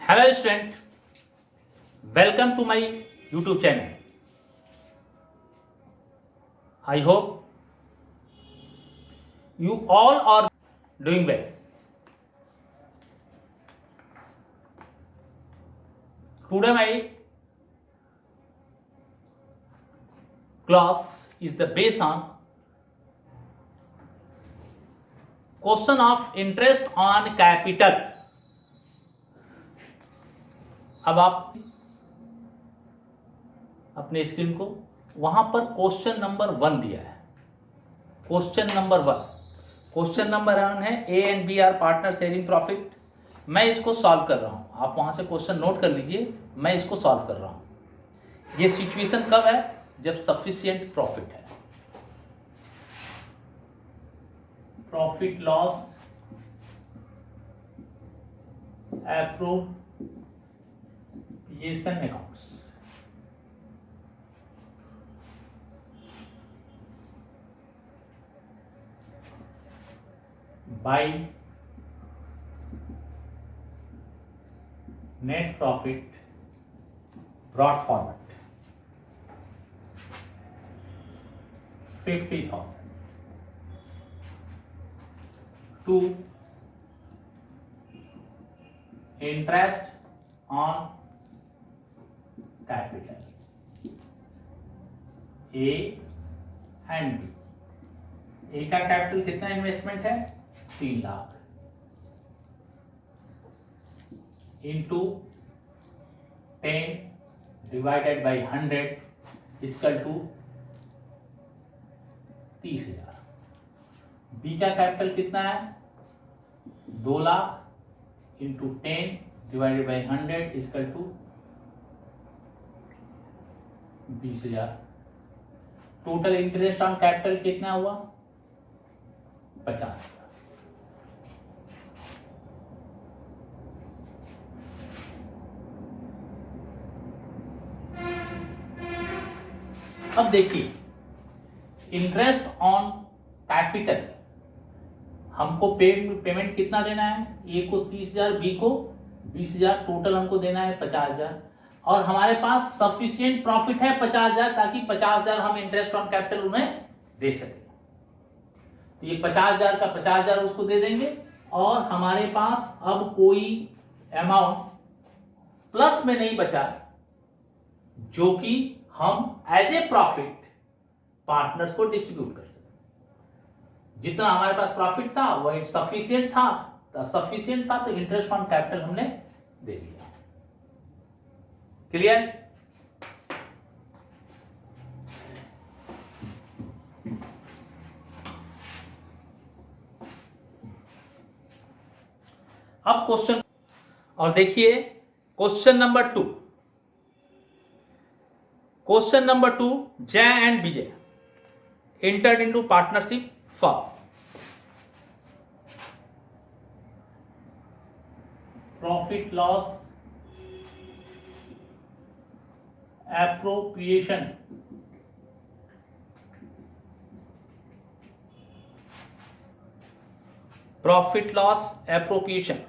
Hello student, welcome to my YouTube channel. I hope you all are doing well. Today my class is the based on question of interest on capital. अब आप अपने screen को वहां पर question number 1 दिया है. Question number 1 है A and B are partner sharing profit. मैं इसको सॉल्व कर रहा हूं. आप वहां से क्वेश्चन नोट कर लीजिए. मैं इसको सॉल्व कर रहा हूं. ये सिचुएशन कब है? जब सफिशिएंट प्रॉफिट है. Profit loss appropriation accounts. by net profit brought forward 50,000 to interest on capital A and B. A का कैपिटल कितना इन्वेस्टमेंट है? 3 lakh into 10 divided by 100 equal to 30,000. B का कैपिटल कितना है? 2 lakh into 10 divided by 100 equal to 20,000. Total interest on capital कितना हुआ? 50,000. अब देखिए, इंटरेस्ट ऑन कैपिटल हमको पेमेंट कितना देना है? ए को 30,000, बी को 20,000, टोटल हमको देना है 50,000. और हमारे पास सफिशिएंट प्रॉफिट है 50,000, ताकि 50,000 हम इंटरेस्ट ऑन कैपिटल उन्हें दे सके. तो ये 50,000 का 50,000 उसको दे देंगे. और हमारे पास अब कोई अमाउंट प्लस में नहीं बचा, जो कि हम एज ए प्रॉफिट पार्टनर्स को डिस्ट्रीब्यूट कर सकते. जितना हमारे पास प्रॉफिट था वो सफिशिएंट था, तो इंटरेस्ट ऑन कैपिटल हमने दे दिया. क्लियर? अब क्वेश्चन और देखिए, क्वेश्चन नंबर 2. क्वेश्चन नंबर 2, जय and Vijay entered into partnership for profit loss appropriation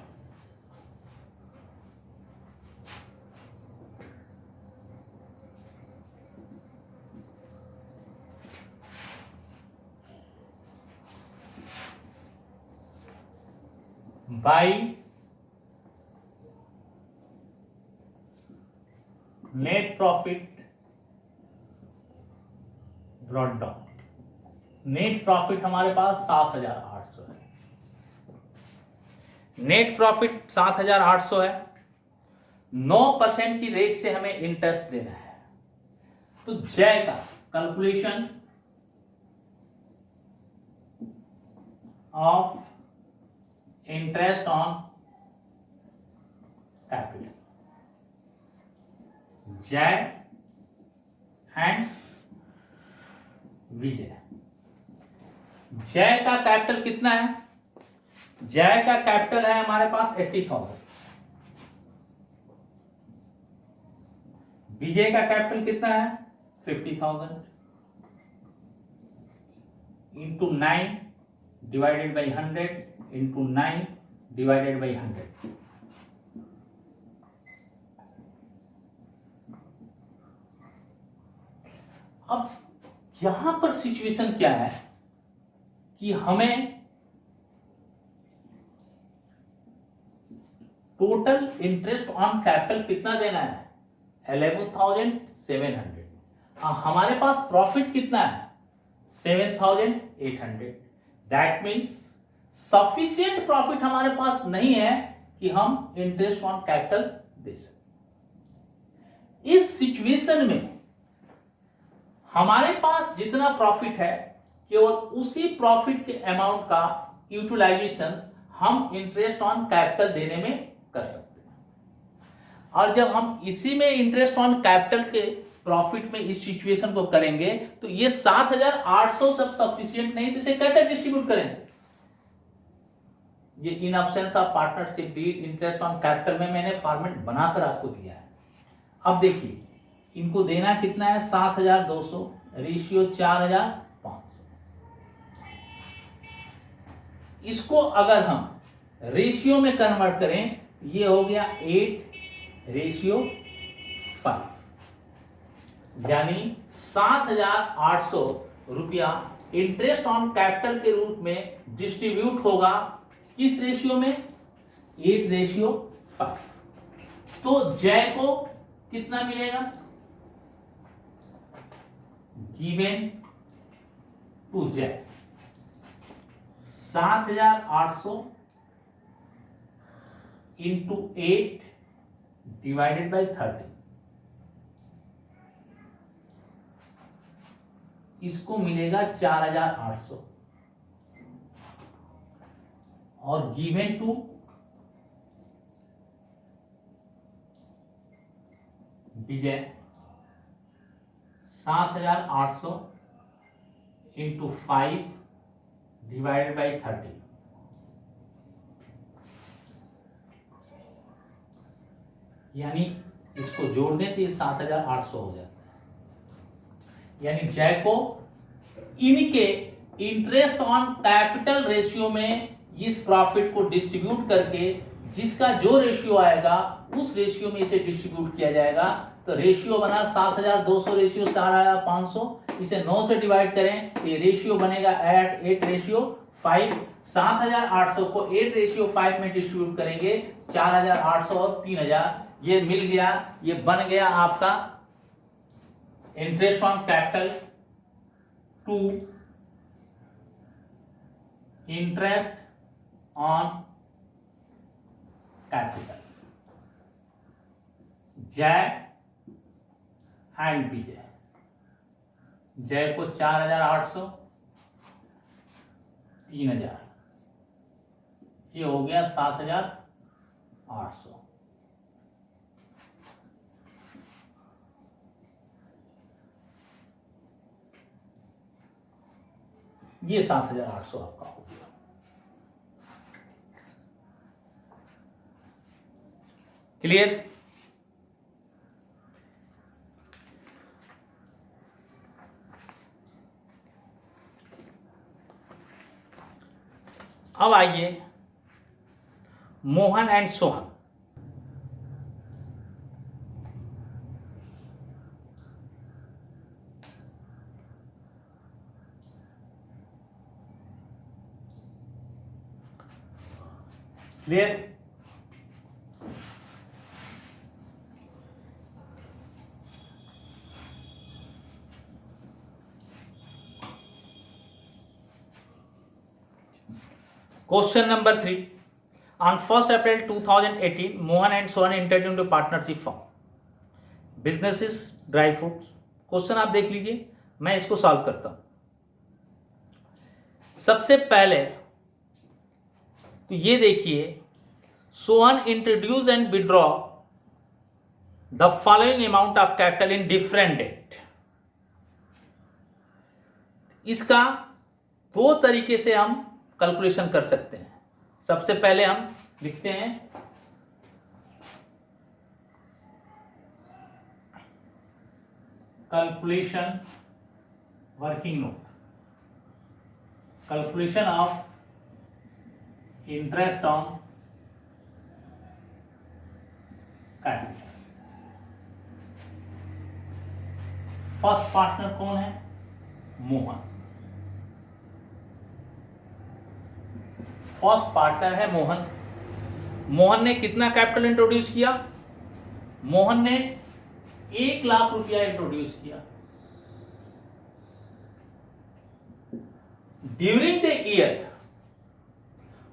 by net profit brought down. Net profit हमारे पास 7,800 है. नेट प्रॉफिट 7,800 है. 9% की रेट से हमें इंटरेस्ट देना है. तो जय का calculation of interest on capital. Jay and Vijay. जय का कैपिटल कितना है? जय का कैपिटल है हमारे पास 80,000। विजय का कैपिटल कितना है? 50,000 into 9 divided by 100 into 9 divided by 100। अब यहां पर सिचुएशन क्या है कि हमें टोटल इंटरेस्ट ऑन कैपिटल कितना देना है? 11,700। हमारे पास प्रॉफिट कितना है? 7,800। दैट मीन्स सफिशिएंट प्रॉफिट हमारे पास नहीं है कि हम इंटरेस्ट ऑन कैपिटल दे सकें। इस सिचुएशन में हमारे पास जितना प्रॉफिट है केवल उसी प्रॉफिट के अमाउंट का यूटिलाइजेशन हम इंटरेस्ट ऑन कैपिटल देने में कर सकते हैं। और जब हम इसी में इंटरेस्ट ऑन कैपिटल के प्रॉफिट में इस सिचुएशन को करेंगे तो ये 7,800 सब सफिशिएंट नहीं, तो इसे कैसे डिस्ट्रीब्यूट करेंगे? ये in absence of partnership deed interest on capital में मैंने फॉर्मेट बनाकर आपको दिया है। अब देखिए इनको देना कितना है? 7,200 रेशियो 4,500। इसको अगर हम रेशियो में कन्वर्ट करें ये हो गया 8:5, यानी 7,800 रुपया इंटरेस्ट ऑन कैपिटल के रूप में डिस्ट्रीब्यूट होगा किस रेशियो में? 8:5। तो जय को कितना मिलेगा? गिवन टू जय 7,800 इंटू 8 डिवाइडेड बाई 30। इसको मिलेगा 4,800 और given to Vijay 7,800 into 5 divided by 30। यानी इसको जोड़ने तो 7,800 हो जाता है। यानी जय को इनके इंटरेस्ट ऑन कैपिटल रेशियो में इस प्रॉफिट को डिस्ट्रीब्यूट करके जिसका जो रेशियो आएगा उस रेशियो में इसे डिस्ट्रीब्यूट किया जाएगा। तो रेशियो बना 7,200 रेशियो 4,500। इसे 9 से डिवाइड करें तो ये रेशियो बनेगा 8:5। 7,800 को 8:5 में डिस्ट्रीब्यूट करेंगे 4,800 और 3,000 ये मिल गया। ये बन गया आपका interest on capital to interest on capital Jay and Vijay. Jay को 4,800 3,000 ये हो गया 7,800। ये 7,800 आपका हो गया। क्लियर? अब आइए Mohan and Sohan. Clear? Question number 3. On 1st April 2018, Mohan and Sohan entered into partnership firm. Business is dry fruits. Question आप देख लीजिए, मैं इसको सॉल्व करता हूं। सबसे पहले तो ये देखिए, Sohan introduce and withdraw the following amount of capital in different date. इसका दो तरीके से हम कैलकुलेशन कर सकते हैं। सबसे पहले हम लिखते हैं calculation working note, calculation of interest on capital. First partner कौन है? मोहन। फर्स्ट पार्टनर है मोहन। मोहन ने कितना कैपिटल इंट्रोड्यूस किया? मोहन ने 1,00,000 रुपया इंट्रोड्यूस किया। ड्यूरिंग द ईयर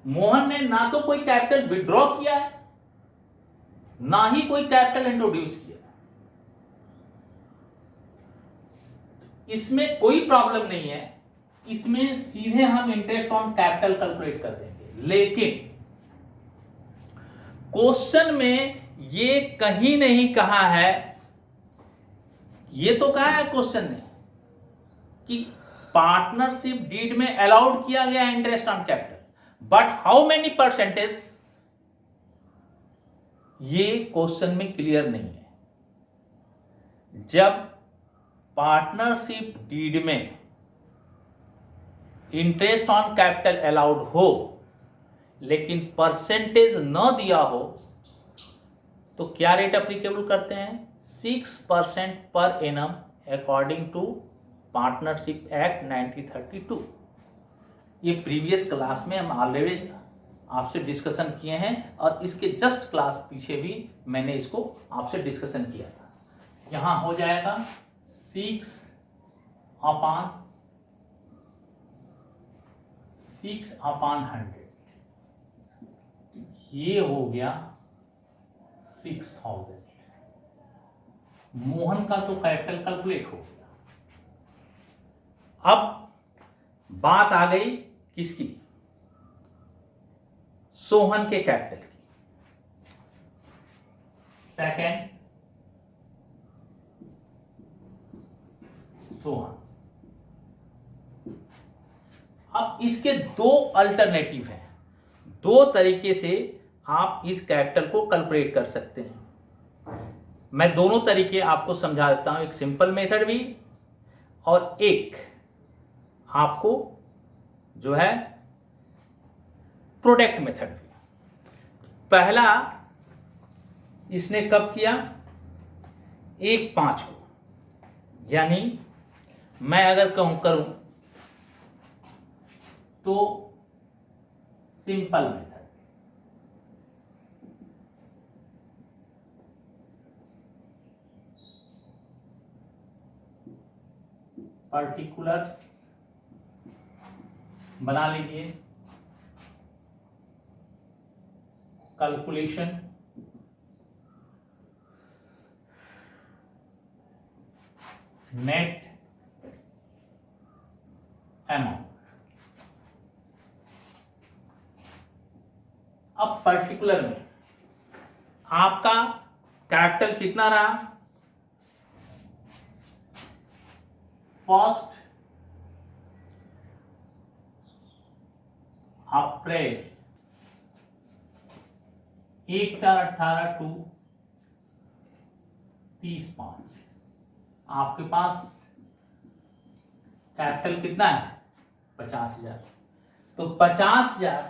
मोहन ने ना तो कोई कैपिटल विड्रॉ किया है, ना ही कोई कैपिटल इंट्रोड्यूस किया। इसमें कोई प्रॉब्लम नहीं है, इसमें सीधे हम इंटरेस्ट ऑन कैपिटल कैलकुलेट कर देंगे। लेकिन क्वेश्चन में ये कहीं नहीं कहा है, ये तो कहा है क्वेश्चन ने कि पार्टनरशिप डीड में अलाउड किया गया interest on capital, but how many percentage, ये क्वेश्चन में क्लियर नहीं है। जब पार्टनरशिप डीड में इंटरेस्ट ऑन कैपिटल अलाउड हो लेकिन परसेंटेज न दिया हो तो क्या रेट अप्लीकेबल करते हैं? 6% पर annum according to partnership act 1932। ये प्रीवियस क्लास में हम ऑलरेडी आपसे डिस्कशन किए हैं और इसके जस्ट क्लास पीछे भी मैंने इसको आपसे डिस्कशन किया था। यहां हो जाएगा 6/100, ये हो गया 6,000। मोहन का तो कैपिटल कैलकुलेट हो गया। अब बात आ गई किसकी? सोहन के कैपिटल की। सेकंड सोहन। अब इसके दो अल्टरनेटिव हैं, दो तरीके से आप इस कैपिटल को कैलकुलेट कर सकते हैं। मैं दोनों तरीके आपको समझा देता हूं, एक सिंपल मेथड भी और एक आपको जो है प्रोडक्ट मेथड भी। पहला इसने कब किया? 1/5 को, यानी मैं अगर करूं तो सिंपल मेथड, पर्टिकुलर बना लीजिए, कैलकुलेशन नेट अमाउंट। अब पर्टिकुलर में आपका कैपिटल कितना रहा? First April 1/4/18 to 30/5। आपके पास कैपिटल कितना है? 50,000। तो 50,000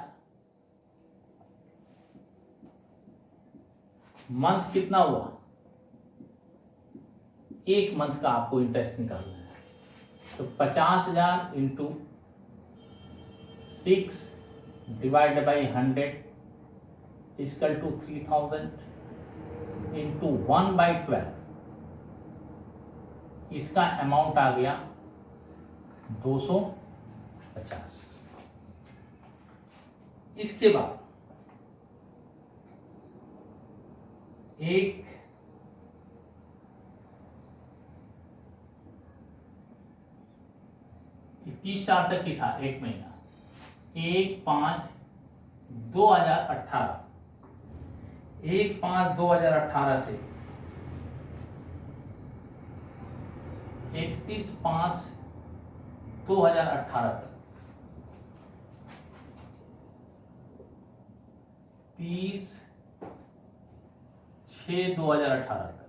मंथ कितना हुआ? एक मंथ का आपको इंटरेस्ट निकालना है। तो 50,000 into 6 divided by 100 equal to 3,000 into 1/12। इसका अमाउंट आ गया 250। इसके बाद एक 30/4 तक ही था, एक महीना, 1/5/2018। 1/5/2018 से 31/5/2018 तक, 30/6/2018 तक,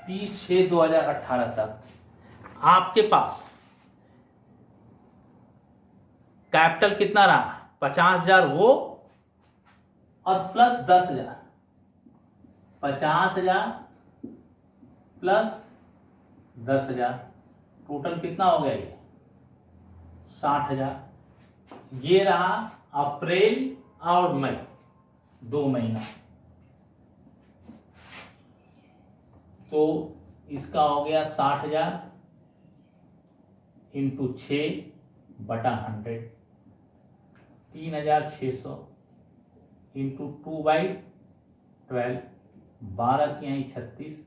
30/6/2018 तक आपके पास कैपिटल कितना रहा? 50,000 वो और प्लस 10,000, 50,000 प्लस 10,000, टोटल कितना हो गया ये? 60,000। ये रहा अप्रैल और मई, 2 महीना। तो इसका हो गया 60,000 इंटू 6/100, 3,600 इंटू 2/12, 12 की यहाँ 36,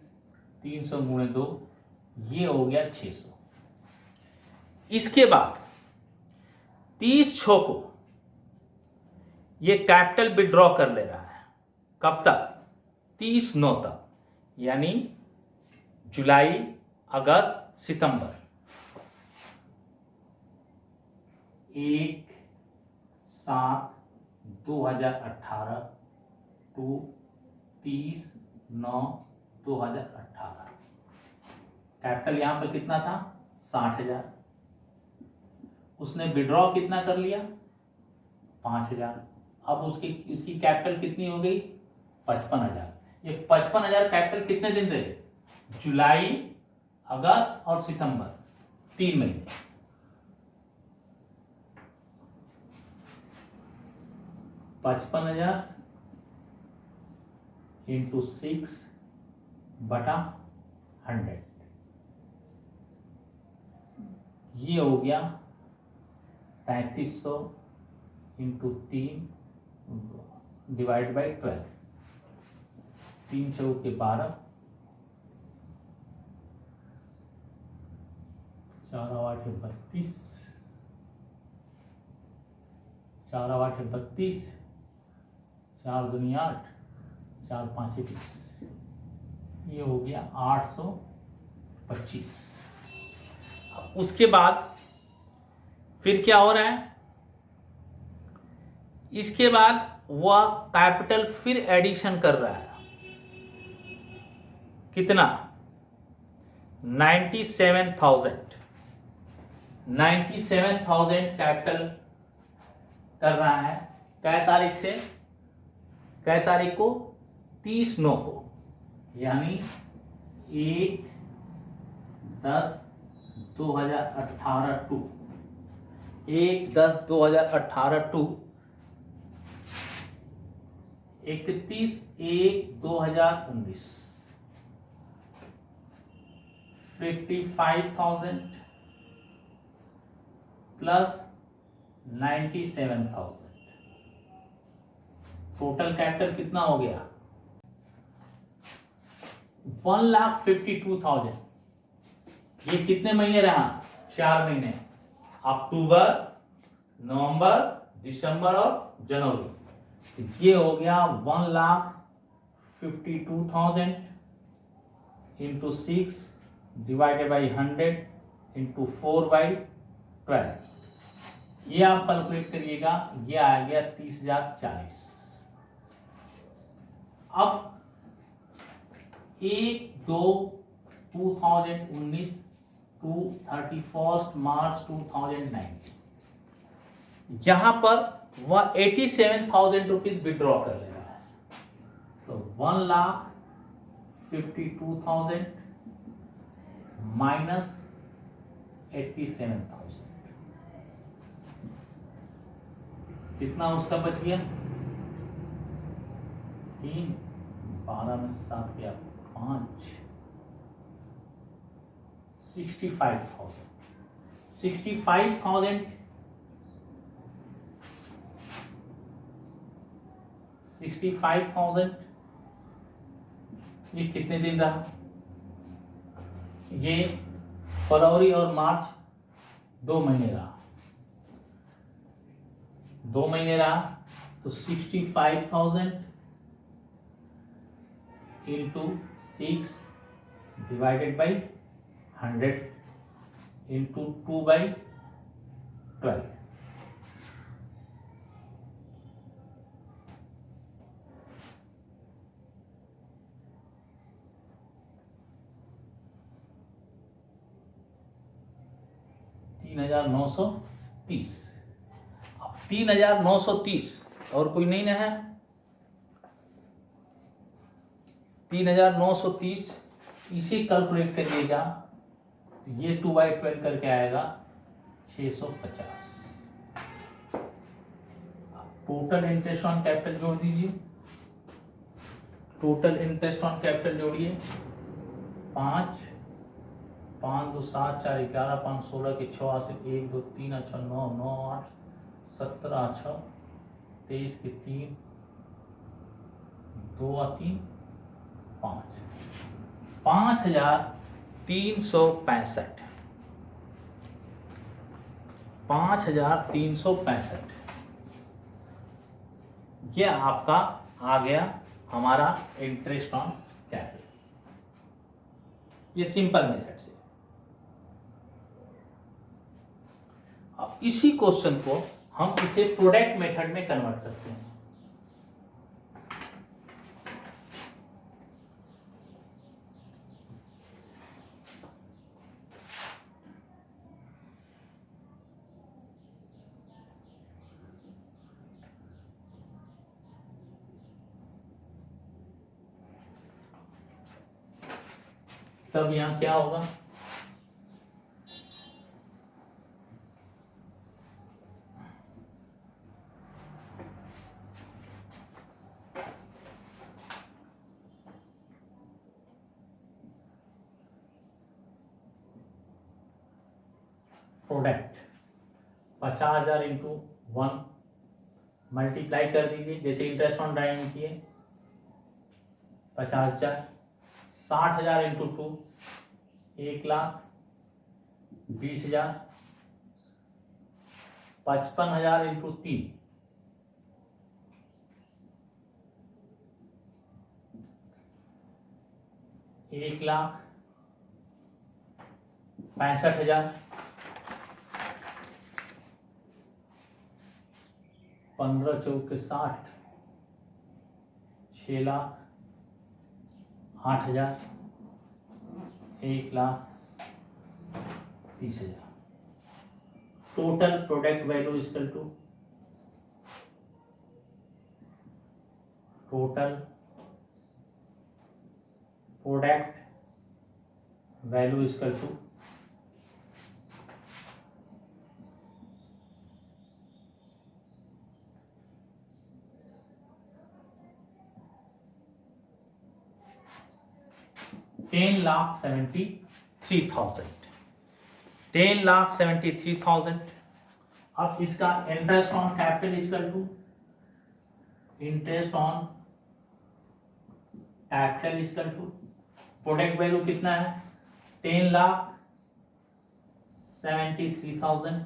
300 गुणे 2, ये हो गया 600। इसके बाद 30/6 को ये कैपिटल विड्रॉ कर ले रहा है। कब तक? 30/9 तक, यानी जुलाई, अगस्त, सितंबर। 1/7/2018 टू 30/9/2018। कैपिटल यहां पर कितना था? 60,000। उसने विड्रॉ कितना कर लिया? 5,000। अब उसकी कैपिटल कितनी हो गई? 55,000। ये 55,000 कैपिटल कितने दिन रहे? जुलाई, अगस्त और सितंबर, 3 महीने। 55,000 इंटू 6/100, ये हो गया 3300 इंटू 3 डिवाइड बाई 12, 3 चौके 12, 4 8 32, 4 8 32, 4 दूनी 8, 4 5 20, ये हो गया 825। उसके बाद फिर क्या हो रहा है? इसके बाद वह कैपिटल फिर एडिशन कर रहा है। कितना? 97,000 कैपिटल कर रहा है। कै तारीख से? कै तारीख को? 30/9 को, यानी 1/10/2018 to 1/10/2018 to 31/1/2019। 55,000 plus 97,000, total capital कितना हो गया? 1,52,000। ये कितने महीने रहा? 4 महीने, अक्टूबर, नवंबर, दिसंबर और जनवरी। ये हो गया 1,52,000 इंटू 6 डिवाइडेड बाई 100 इंटू 4/12। ये आप कैलकुलेट करिएगा, ये आ गया 30,040। अब 1/2/2019 टू 31 मार्च 2019, यहां पर वह 87,000 रुपीज विड्रॉ कर ले रहा है। तो 1,52,000 माइनस 87,000, कितना उसका बच गया? 3, 12 में 7 गया 5, 65,000। 65,000 ये कितने दिन रहा? ये फरवरी और मार्च 2 महीने रहा। 2 महीने रहा तो 65,000 इंटू 6 डिवाइडेड बाई 100 इंटू 2/12, $3,930। अब 3,930 और कोई नहीं ना है, 3,930 इसे कैलकुलेट करिएगा तो ये 2/12 करके आएगा 650। टोटल इंटरेस्ट ऑन कैपिटल जोड़ दीजिए, टोटल इंटरेस्ट ऑन कैपिटल जोड़िए 5 5 2 7 4 11 5 16 के 6 से 1 2 3 अच्छा 9 9 8 17 अच्छा 23 के 3 2 और 3 5 5,365 5,365 ये आपका आ गया हमारा इंटरेस्ट ऑन कैपिटल। ये सिंपल मेथड से। अब इसी क्वेश्चन को हम इसे प्रोडक्ट मेथड में कन्वर्ट करते हैं। तब यहां क्या होगा, प्रोडक्ट 50,000 इंटू 1 मल्टीप्लाई कर दीजिए, जैसे इंटरेस्ट ऑन ड्राइंग किए 50,000, 60,000 इंटू 2 1,20,000, 55,000 इंटू 3 1,65,000, 15 चौके 60, 6,08,000, 1,30,000। Total product value equal to total product value equal to $10,73,000। अब इसका interest on capital equal to interest on capital equal to product value कितना है 10,73,000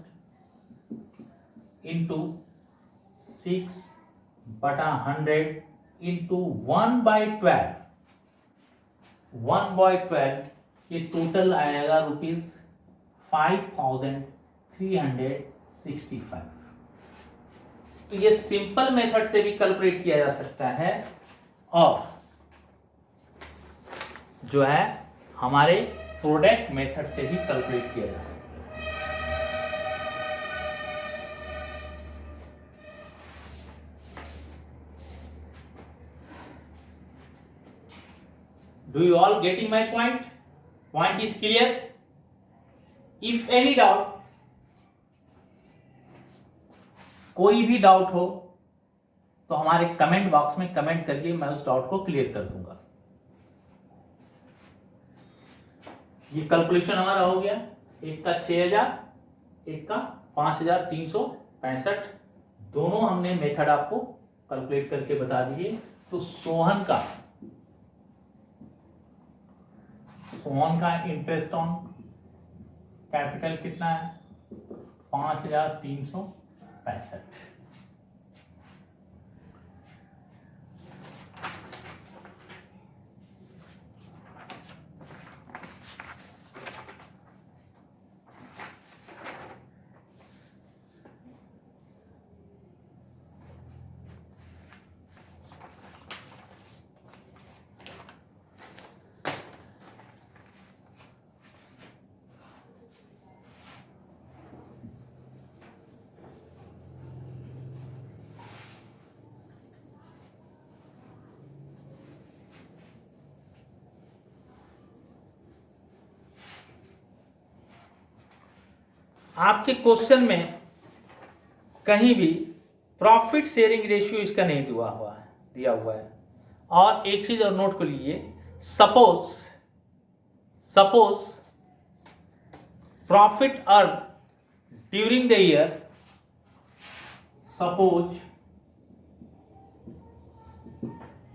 इंटू 6/100 इंटू 1/12 ये टोटल आएगा ₹5,365। तो ये सिंपल मेथड से भी कैलकुलेट किया जा सकता है और जो है हमारे प्रोडक्ट मेथड से भी कैलकुलेट किया जा सकता है। Do you all getting my point? Point is clear? If any doubt, कोई भी डाउट हो तो हमारे कमेंट बॉक्स में कमेंट करिए, मैं उस डाउट को क्लियर कर दूंगा। ये कैलकुलेशन हमारा हो गया, एक का 6,000, एक का 5,365, दोनों हमने मेथड आपको कैलकुलेट करके बता दिए। तो सोहन का इंटरेस्ट ऑन कैपिटल कितना है 5,365। आपके क्वेश्चन में कहीं भी प्रॉफिट शेयरिंग रेशियो इसका नहीं दिया हुआ है। और एक चीज और नोट कर लीजिए, suppose profit earn during the year, suppose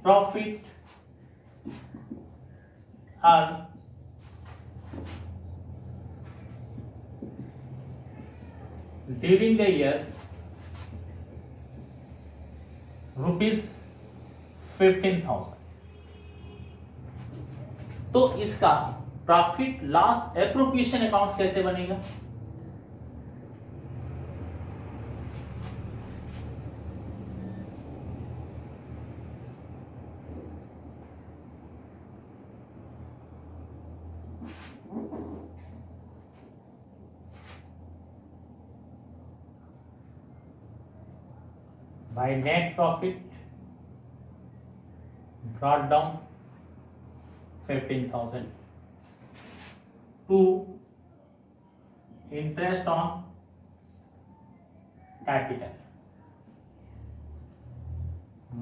profit earn during the year rupees 15,000, तो इसका प्रॉफिट लॉस एप्रोप्रिएशन अकाउंट कैसे बनेगा? By net profit brought down 15,000 to interest on capital.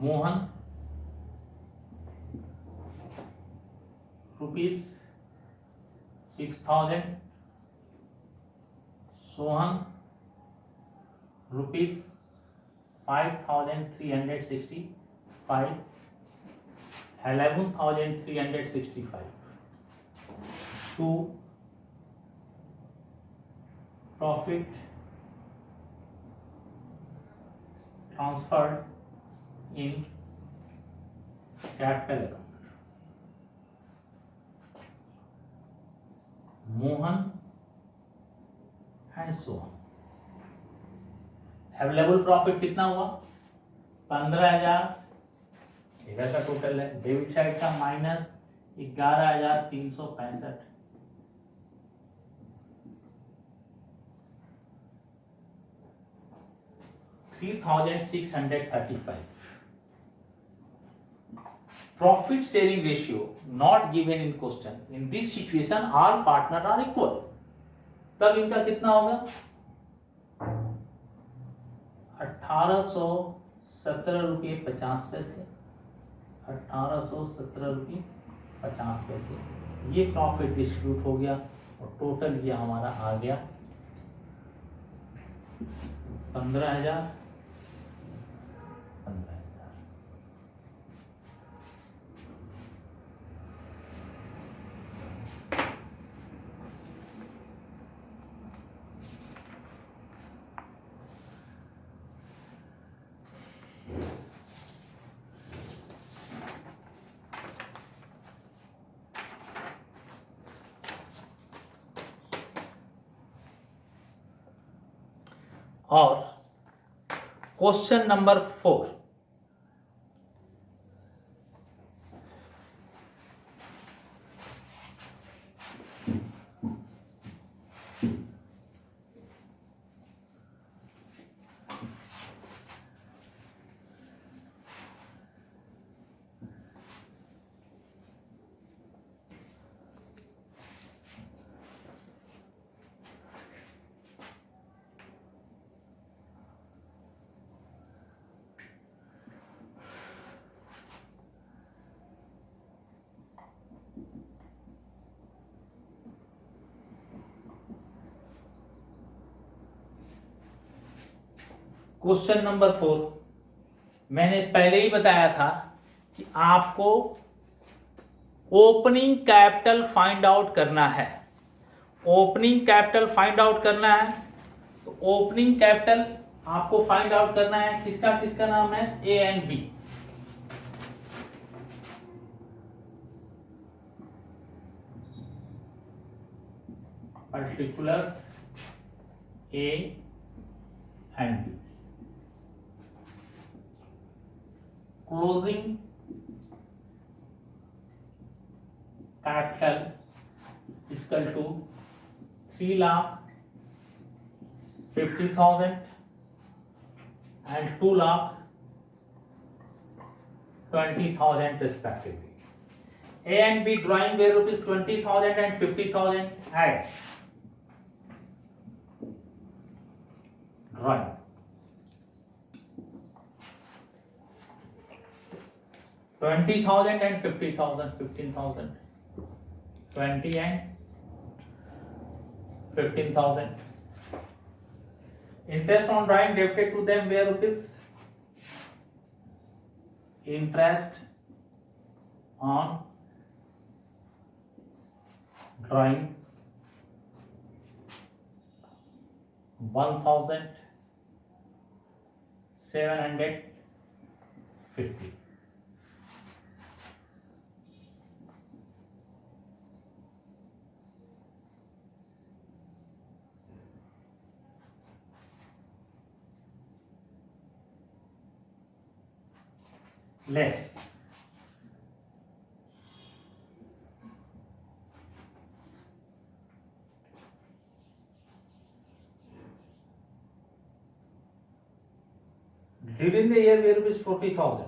Mohan rupees 6,000, Sohan rupees 5,365, 11,365 to profit transferred in capital account. Mohan and Sohan. Available profit कितना हुआ? 15,000 इधर का total है, debit side का minus 11,365, 3,635. Profit sharing ratio not given in question. In this situation, all partners are equal. तब इनका कितना होगा? 1817 रुपये 50 पैसे, 1817 रुपये 50 पैसे। ये प्रॉफिट डिस्ट्रीब्यूट हो गया और टोटल ये हमारा आ गया 15,000। और क्वेश्चन नंबर 4, क्वेश्चन नंबर 4 मैंने पहले ही बताया था कि आपको ओपनिंग कैपिटल फाइंड आउट करना है। ओपनिंग कैपिटल फाइंड आउट करना है तो ओपनिंग कैपिटल आपको फाइंड आउट करना है। किसका किसका नाम है? A and B. Particulars A and B. Closing capital is equal to 3,50,000 and 2,20,000 respectively. A and B drawing where rupees 20,000 and 50,000 add. Drawing. $20,000 and $50,000, 15,000, 20 and 15,000. Interest on drawing debited to them where rupees? Interest on drawing 1,750. Less during the year where rupees 40,000.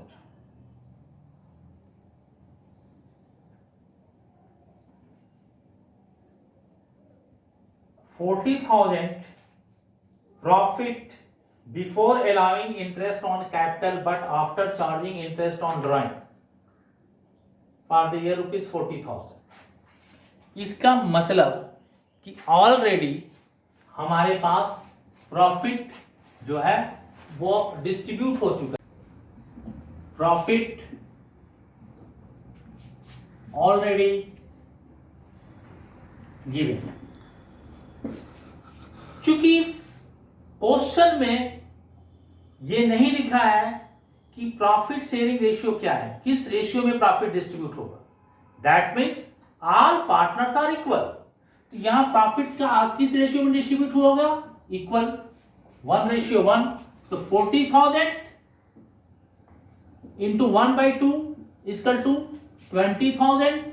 $40,000 profit before allowing interest on capital but after charging interest on drawing for the year rupees 40,000. इसका मतलब कि already हमारे पास profit जो है वो distribute हो चुका है। Profit already given. चूंकि क्वेश्चन में ये नहीं लिखा है कि प्रॉफिट शेयरिंग रेशियो क्या है, किस रेशियो में प्रॉफिट डिस्ट्रीब्यूट होगा, that means all partners are equal. तो यहां प्रॉफिट का किस रेशियो में डिस्ट्रीब्यूट होगा? इक्वल, 1:1। तो 40,000 इंटू 1/2 इक्वल टू 20,000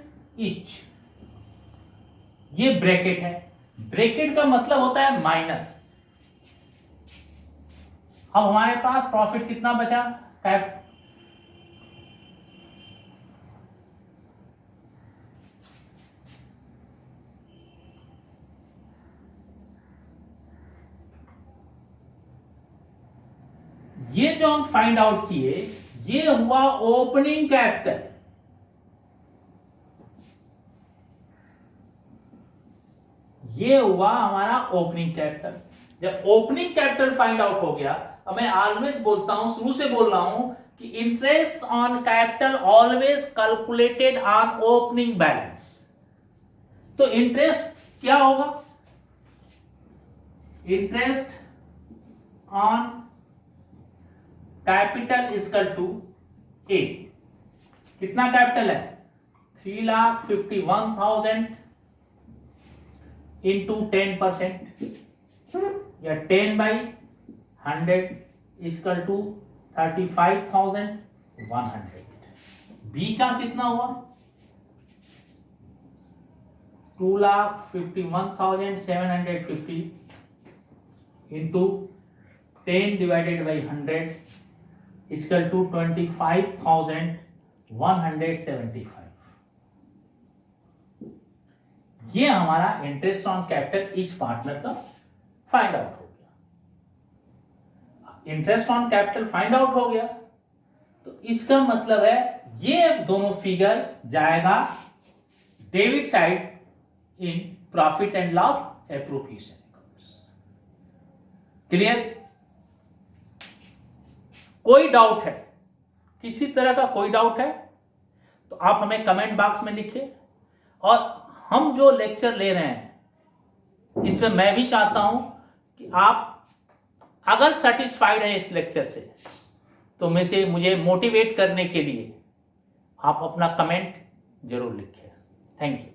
ईच। ये ब्रैकेट है। ब्रैकेट का मतलब होता है माइनस। अब हमारे पास प्रॉफिट कितना बचा? ये जो हम फाइंड आउट किए ये हुआ ओपनिंग कैपिटल। ये हुआ हमारा ओपनिंग कैपिटल। जब ओपनिंग कैपिटल फाइंड आउट हो गया, अब मैं ऑलवेज बोलता हूं, शुरू से बोल रहा हूं कि interest on capital always calculated on opening balance. तो इंटरेस्ट क्या होगा? Interest on capital equal to A. कितना कैपिटल है? 3,51,000 इंटू 10% या 10/100 इक्वल टू 35,100। बी का कितना हुआ? 2,51,750 इंटू 10/100 इक्वल टू 25,175। ये हमारा interest on capital each partner का फाइंड आउट हो गया। Interest on capital find out हो गया तो इसका मतलब है ये दोनों फिगर जाएगा debit side in profit and loss appropriation accounts. Clear? कोई डाउट है? किसी तरह का कोई डाउट है तो आप हमें कमेंट बॉक्स में लिखिए। और हम जो लेक्चर ले रहे हैं इसमें मैं भी चाहता हूं कि आप अगर सेटिस्फाइड हैं इस लेक्चर से तो मुझे मोटिवेट करने के लिए आप अपना कमेंट जरूर लिखिए। Thank you.